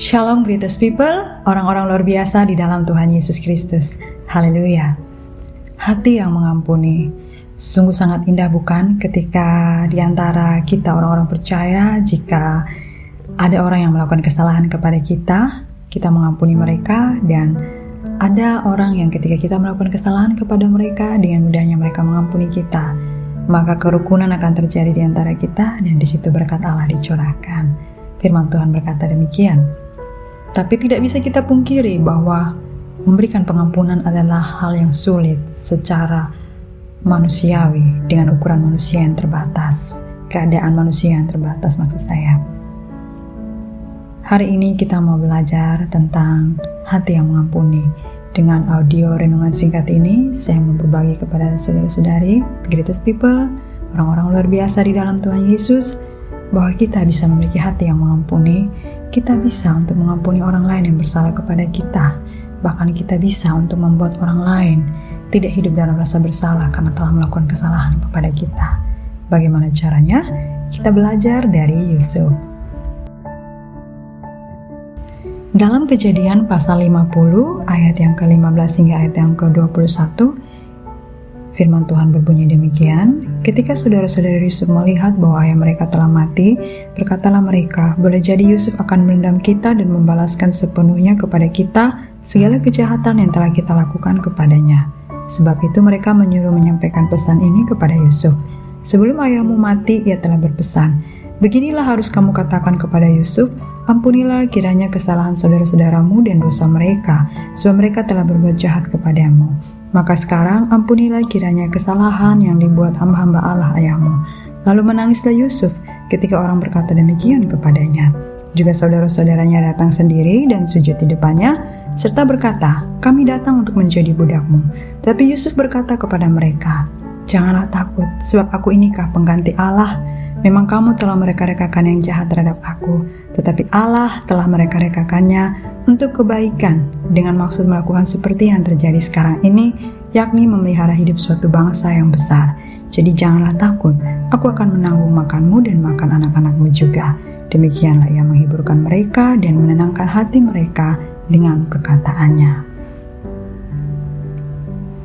Shalom greatest people, orang-orang luar biasa di dalam Tuhan Yesus Kristus. Haleluya. Hati yang mengampuni. Sungguh sangat indah bukan ketika di antara kita orang-orang percaya, jika ada orang yang melakukan kesalahan kepada kita mengampuni mereka, dan ada orang yang ketika kita melakukan kesalahan kepada mereka, dengan mudahnya mereka mengampuni kita. Maka kerukunan akan terjadi di antara kita, dan di situ berkat Allah dicurahkan. Firman Tuhan berkata demikian. Tapi tidak bisa kita pungkiri bahwa memberikan pengampunan adalah hal yang sulit secara manusiawi, dengan ukuran manusia yang terbatas, keadaan manusia yang terbatas maksud saya. Hari ini kita mau belajar tentang hati yang mengampuni. Dengan audio renungan singkat ini, saya mau berbagi kepada saudara-saudari, greatest people, orang-orang luar biasa di dalam Tuhan Yesus, bahwa kita bisa memiliki hati yang mengampuni. Kita bisa untuk mengampuni orang lain yang bersalah kepada kita. Bahkan kita bisa untuk membuat orang lain tidak hidup dalam rasa bersalah karena telah melakukan kesalahan kepada kita. Bagaimana caranya? Kita belajar dari Yusuf. Dalam Kejadian pasal 50 ayat yang ke-15 hingga ayat yang ke-21, firman Tuhan berbunyi demikian. Ketika saudara-saudara Yusuf melihat bahwa ayah mereka telah mati, berkatalah mereka, boleh jadi Yusuf akan menendam kita dan membalaskan sepenuhnya kepada kita segala kejahatan yang telah kita lakukan kepadanya. Sebab itu mereka menyuruh menyampaikan pesan ini kepada Yusuf. Sebelum ayahmu mati, ia telah berpesan, beginilah harus kamu katakan kepada Yusuf, ampunilah kiranya kesalahan saudara-saudaramu dan dosa mereka, sebab mereka telah berbuat jahat kepadamu. Maka sekarang ampunilah kiranya kesalahan yang dibuat hamba-hamba Allah ayahmu. Lalu menangislah Yusuf ketika orang berkata demikian kepadanya. Juga saudara-saudaranya datang sendiri dan sujud di depannya, serta berkata, kami datang untuk menjadi budakmu. Tapi Yusuf berkata kepada mereka, janganlah takut, sebab aku inikah pengganti Allah. Memang kamu telah mereka-rekakan yang jahat terhadap aku, tetapi Allah telah mereka-rekakannya untuk kebaikan, dengan maksud melakukan seperti yang terjadi sekarang ini, yakni memelihara hidup suatu bangsa yang besar. Jadi janganlah takut, aku akan menanggung makanmu dan makan anak-anakmu juga. Demikianlah ia menghiburkan mereka dan menenangkan hati mereka dengan perkataannya.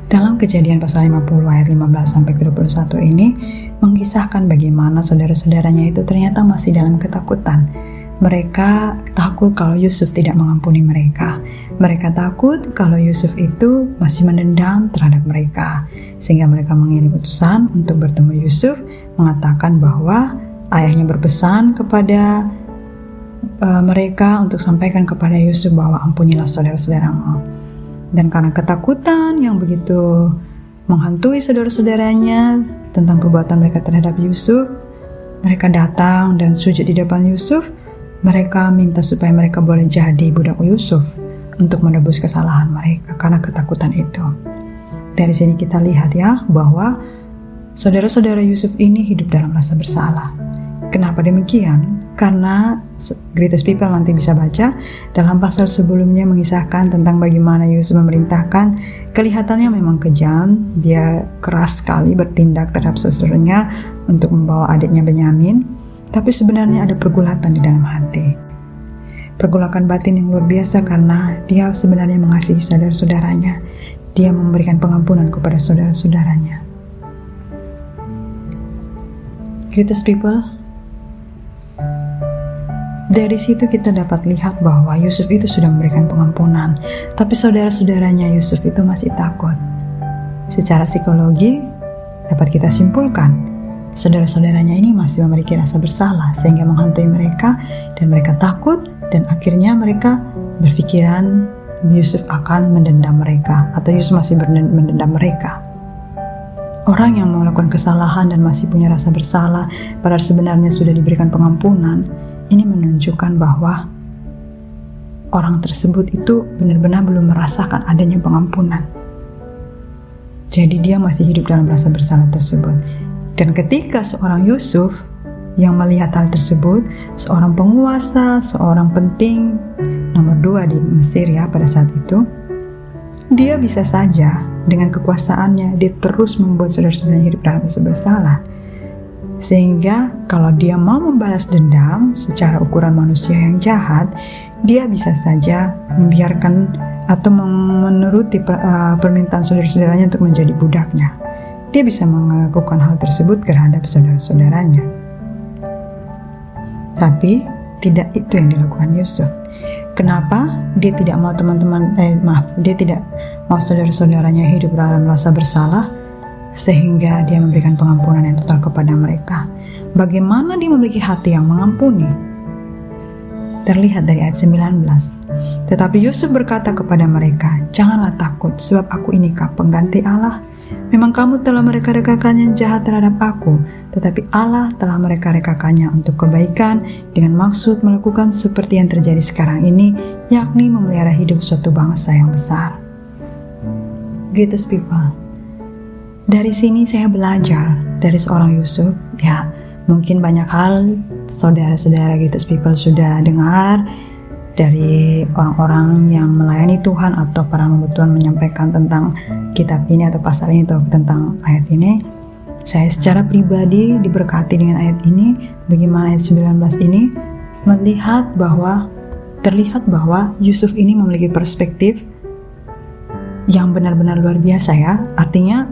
Dalam Kejadian pasal 50 ayat 15-21 ini mengisahkan bagaimana saudara-saudaranya itu ternyata masih dalam ketakutan. Mereka takut kalau Yusuf tidak mengampuni mereka. Mereka takut kalau Yusuf itu masih menendam terhadap mereka. Sehingga mereka mengirim utusan untuk bertemu Yusuf, mengatakan bahwa ayahnya berpesan kepada mereka untuk sampaikan kepada Yusuf bahwa ampunilah saudara-saudaramu. Dan karena ketakutan yang begitu menghantui saudara-saudaranya tentang perbuatan mereka terhadap Yusuf, mereka datang dan sujud di depan Yusuf. Mereka minta supaya mereka boleh jadi budak Yusuf untuk menebus kesalahan mereka karena ketakutan itu. Dari sini kita lihat ya bahwa saudara-saudara Yusuf ini hidup dalam rasa bersalah. Kenapa demikian? Karena greatest people nanti bisa baca dalam pasal sebelumnya mengisahkan tentang bagaimana Yusuf memerintahkan. Kelihatannya memang kejam, dia keras sekali bertindak terhadap saudaranya untuk membawa adiknya Benyamin, tapi sebenarnya ada pergulatan di dalam hati. Pergulakan batin yang luar biasa karena dia sebenarnya mengasihi saudara-saudaranya. Dia memberikan pengampunan kepada saudara-saudaranya. Greatest people, dari situ kita dapat lihat bahwa Yusuf itu sudah memberikan pengampunan, tapi saudara-saudaranya Yusuf itu masih takut. Secara psikologi dapat kita simpulkan, saudara-saudaranya ini masih memiliki rasa bersalah sehingga menghantui mereka dan mereka takut, dan akhirnya mereka berpikiran Yusuf akan mendendam mereka atau Yusuf masih mendendam mereka. Orang yang melakukan kesalahan dan masih punya rasa bersalah padahal sebenarnya sudah diberikan pengampunan, ini menunjukkan bahwa orang tersebut itu benar-benar belum merasakan adanya pengampunan. Jadi dia masih hidup dalam rasa bersalah tersebut. Dan ketika seorang Yusuf yang melihat hal tersebut, seorang penguasa, seorang penting nomor 2 di Mesir ya pada saat itu, dia bisa saja dengan kekuasaannya dia terus membuat saudara-saudaranya hidup dalam rasa bersalah. Sehingga kalau dia mau membalas dendam secara ukuran manusia yang jahat, dia bisa saja membiarkan atau menuruti permintaan saudara-saudaranya untuk menjadi budaknya. Dia bisa melakukan hal tersebut terhadap saudara-saudaranya. Tapi tidak itu yang dilakukan Yusuf. Kenapa dia tidak mau dia tidak mau saudara-saudaranya hidup dalam rasa bersalah, sehingga dia memberikan pengampunan yang total kepada mereka. Bagaimana dia memiliki hati yang mengampuni? Terlihat dari ayat 19. Tetapi Yusuf berkata kepada mereka, "Janganlah takut, sebab aku inikah pengganti Allah? Memang kamu telah mereka-rekakannya jahat terhadap aku, tetapi Allah telah mereka-rekakannya untuk kebaikan dengan maksud melakukan seperti yang terjadi sekarang ini, yakni memelihara hidup suatu bangsa yang besar." Greatest people. Dari sini saya belajar dari seorang Yusuf, ya mungkin banyak hal saudara-saudara Greatest People sudah dengar dari orang-orang yang melayani Tuhan atau para hamba Tuhan menyampaikan tentang kitab ini atau pasal ini atau tentang ayat ini. Saya secara pribadi diberkati dengan ayat ini. Bagaimana ayat 19 ini terlihat bahwa Yusuf ini memiliki perspektif yang benar-benar luar biasa, ya. Artinya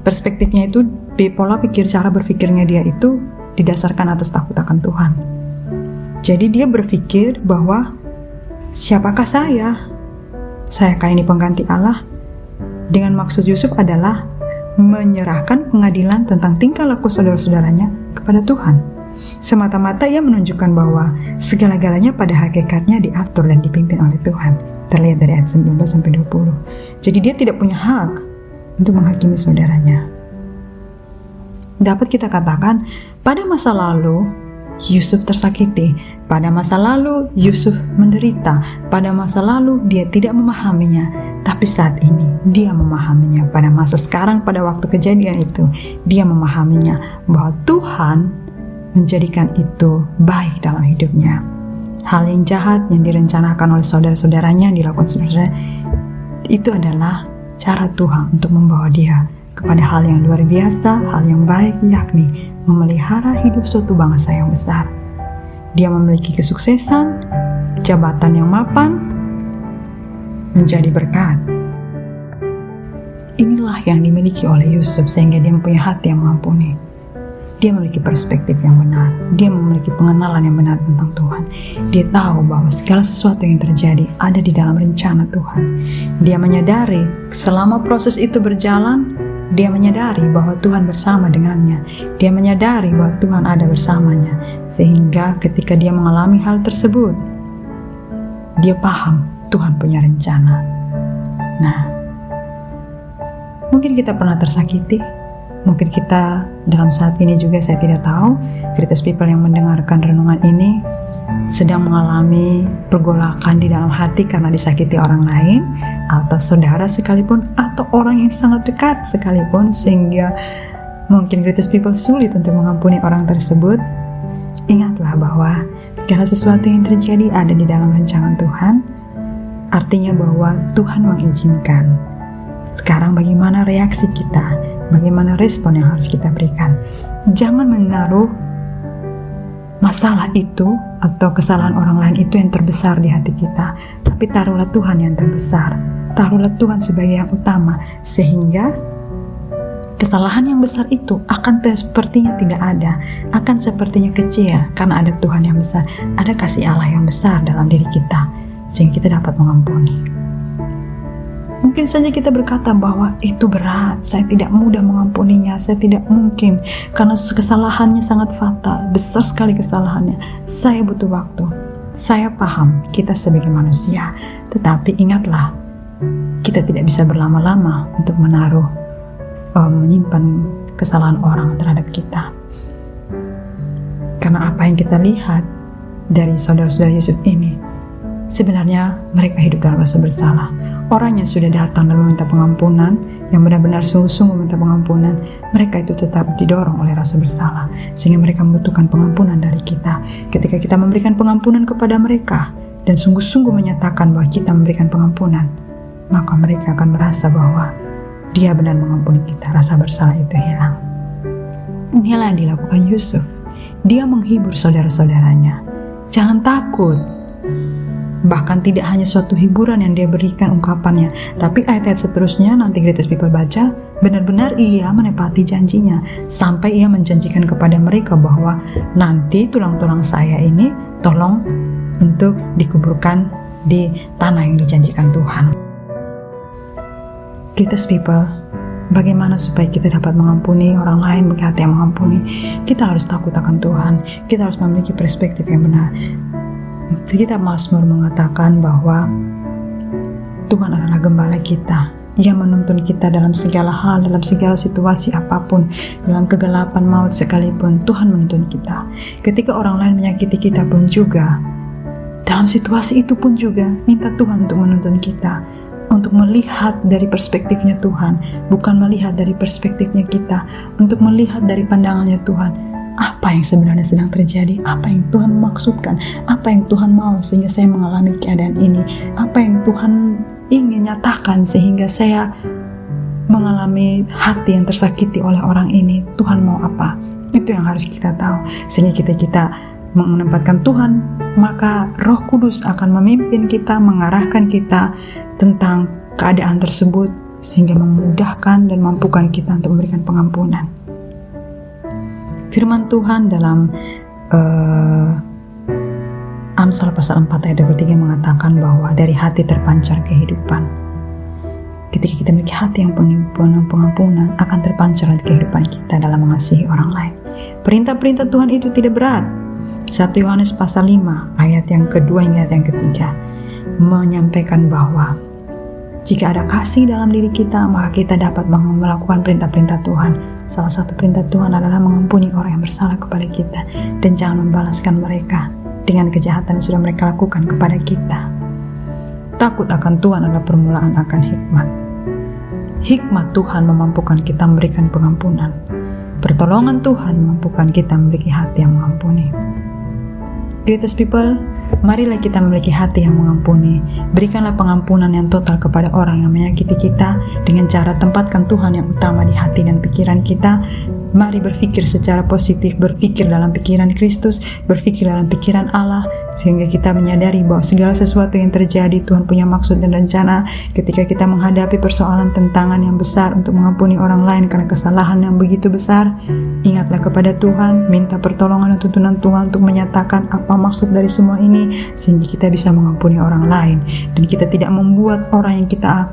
perspektifnya itu, pola pikir, cara berpikirnya dia itu didasarkan atas takut akan Tuhan. Jadi dia berpikir bahwa siapakah saya? Sayakah ini pengganti Allah? Dengan maksud Yusuf adalah menyerahkan pengadilan tentang tingkah laku saudara-saudaranya kepada Tuhan. Semata-mata ia menunjukkan bahwa segala-galanya pada hakikatnya diatur dan dipimpin oleh Tuhan. Terlihat dari ayat 19-20. Jadi dia tidak punya hak untuk menghakimi saudaranya. Dapat kita katakan, pada masa lalu Yusuf tersakiti, pada masa lalu Yusuf menderita, pada masa lalu dia tidak memahaminya, tapi saat ini dia memahaminya. Pada masa sekarang, pada waktu kejadian itu, dia memahaminya bahwa Tuhan menjadikan itu baik dalam hidupnya. Hal yang jahat yang direncanakan oleh saudara-saudaranya, yang dilakukan saudara, itu adalah cara Tuhan untuk membawa dia kepada hal yang luar biasa, hal yang baik, yakni memelihara hidup suatu bangsa yang besar. Dia memiliki kesuksesan, jabatan yang mapan, menjadi berkat. Inilah yang dimiliki oleh Yusuf sehingga dia mempunyai hati yang mengampuni. Dia memiliki perspektif yang benar. Dia memiliki pengenalan yang benar tentang Tuhan. Dia tahu bahwa segala sesuatu yang terjadi ada di dalam rencana Tuhan. Dia menyadari selama proses itu berjalan, dia menyadari bahwa Tuhan bersama dengannya. Dia menyadari bahwa Tuhan ada bersamanya. Sehingga ketika dia mengalami hal tersebut, dia paham Tuhan punya rencana. Nah, mungkin kita pernah tersakiti. Mungkin kita dalam saat ini juga, saya tidak tahu, Greatest People yang mendengarkan renungan ini sedang mengalami pergolakan di dalam hati karena disakiti orang lain, atau saudara sekalipun, atau orang yang sangat dekat sekalipun, sehingga mungkin Greatest People sulit untuk mengampuni orang tersebut. Ingatlah bahwa segala sesuatu yang terjadi ada di dalam rencana Tuhan. Artinya bahwa Tuhan mengizinkan. Sekarang bagaimana reaksi kita? Bagaimana respon yang harus kita berikan? Jangan menaruh masalah itu atau kesalahan orang lain itu yang terbesar di hati kita, tapi taruhlah Tuhan yang terbesar. Taruhlah Tuhan sebagai yang utama, sehingga kesalahan yang besar itu akan sepertinya tidak ada, akan sepertinya kecil karena ada Tuhan yang besar, ada kasih Allah yang besar dalam diri kita, sehingga kita dapat mengampuni. Mungkin saja kita berkata bahwa itu berat, saya tidak mudah mengampuninya, saya tidak mungkin karena kesalahannya sangat fatal, besar sekali kesalahannya, saya butuh waktu. Saya paham kita sebagai manusia, tetapi ingatlah, kita tidak bisa berlama-lama untuk menyimpan kesalahan orang terhadap kita. Karena apa yang kita lihat dari saudara-saudara Yusuf ini, sebenarnya mereka hidup dalam rasa bersalah. Orang yang sudah datang dan meminta pengampunan, yang benar-benar sungguh-sungguh meminta pengampunan, mereka itu tetap didorong oleh rasa bersalah, sehingga mereka membutuhkan pengampunan dari kita. Ketika kita memberikan pengampunan kepada mereka dan sungguh-sungguh menyatakan bahwa kita memberikan pengampunan, maka mereka akan merasa bahwa Dia benar mengampuni kita. Rasa bersalah itu hilang. Inilah yang dilakukan Yusuf. Dia menghibur saudara-saudaranya. Jangan takut. Bahkan tidak hanya suatu hiburan yang dia berikan ungkapannya, tapi ayat-ayat seterusnya nanti Greatest People baca, benar-benar ia menepati janjinya, sampai ia menjanjikan kepada mereka bahwa nanti tulang-tulang saya ini tolong untuk dikuburkan di tanah yang dijanjikan Tuhan. Greatest People, bagaimana supaya kita dapat mengampuni orang lain bagi hati yang mengampuni? Kita harus takut akan Tuhan, kita harus memiliki perspektif yang benar. Kitab Mazmur mengatakan bahwa Tuhan adalah gembala kita. Ia menuntun kita dalam segala hal, dalam segala situasi apapun, dalam kegelapan maut sekalipun, Tuhan menuntun kita. Ketika orang lain menyakiti kita pun juga, dalam situasi itu pun juga, minta Tuhan untuk menuntun kita, untuk melihat dari perspektifnya Tuhan, bukan melihat dari perspektifnya kita, untuk melihat dari pandangannya Tuhan. Apa yang sebenarnya sedang terjadi, apa yang Tuhan maksudkan, apa yang Tuhan mau sehingga saya mengalami keadaan ini, apa yang Tuhan ingin nyatakan sehingga saya mengalami hati yang tersakiti oleh orang ini. Tuhan mau apa? Itu yang harus kita tahu. Sehingga kita menempatkan Tuhan, maka Roh Kudus akan memimpin kita, mengarahkan kita tentang keadaan tersebut sehingga memudahkan dan mampukan kita untuk memberikan pengampunan. Firman Tuhan dalam Amsal pasal 4 ayat 23 mengatakan bahwa dari hati terpancar kehidupan. Ketika kita memiliki hati yang penuh pengampunan, akan terpancar kehidupan kita dalam mengasihi orang lain. Perintah-perintah Tuhan itu tidak berat. 1 Yohanes pasal 5 ayat yang kedua hingga ayat yang ketiga menyampaikan bahwa jika ada kasih dalam diri kita, maka kita dapat melakukan perintah-perintah Tuhan. Salah satu perintah Tuhan adalah mengampuni orang yang bersalah kepada kita dan jangan membalaskan mereka dengan kejahatan yang sudah mereka lakukan kepada kita. Takut akan Tuhan adalah permulaan akan hikmat. Hikmat Tuhan memampukan kita memberikan pengampunan. Pertolongan Tuhan memampukan kita memiliki hati yang mengampuni. Greatest People, marilah kita memiliki hati yang mengampuni. Berikanlah pengampunan yang total kepada orang yang menyakiti kita dengan cara tempatkan Tuhan yang utama di hati dan pikiran kita. Mari berpikir secara positif, berpikir dalam pikiran Kristus, berpikir dalam pikiran Allah, sehingga kita menyadari bahwa segala sesuatu yang terjadi Tuhan punya maksud dan rencana. Ketika kita menghadapi persoalan tentangan yang besar untuk mengampuni orang lain karena kesalahan yang begitu besar, ingatlah kepada Tuhan, minta pertolongan dan tuntunan Tuhan untuk menyatakan apa maksud dari semua ini, sehingga kita bisa mengampuni orang lain dan kita tidak membuat orang yang kita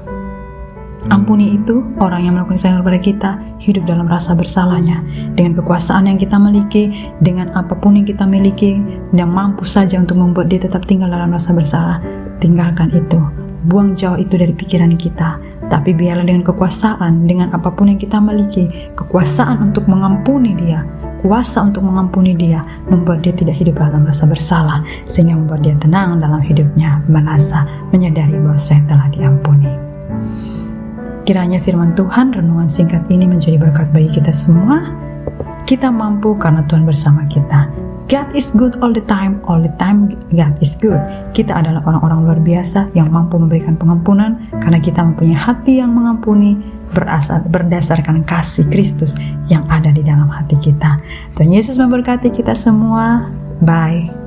ampuni itu, orang yang melakukan kesalahan kepada kita, hidup dalam rasa bersalahnya. Dengan kekuasaan yang kita miliki, dengan apapun yang kita miliki, yang mampu saja untuk membuat dia tetap tinggal dalam rasa bersalah, tinggalkan itu. Buang jauh itu dari pikiran kita. Tapi biarlah dengan kekuasaan, dengan apapun yang kita miliki, kekuasaan untuk mengampuni dia, kuasa untuk mengampuni dia, membuat dia tidak hidup dalam rasa bersalah, sehingga membuat dia tenang dalam hidupnya, merasa menyadari bahwa saya telah diampuni. Kiranya firman Tuhan, renungan singkat ini menjadi berkat bagi kita semua. Kita mampu karena Tuhan bersama kita. God is good all the time God is good. Kita adalah orang-orang luar biasa yang mampu memberikan pengampunan karena kita mempunyai hati yang mengampuni berdasarkan kasih Kristus yang ada di dalam hati kita. Tuhan Yesus memberkati kita semua. Bye.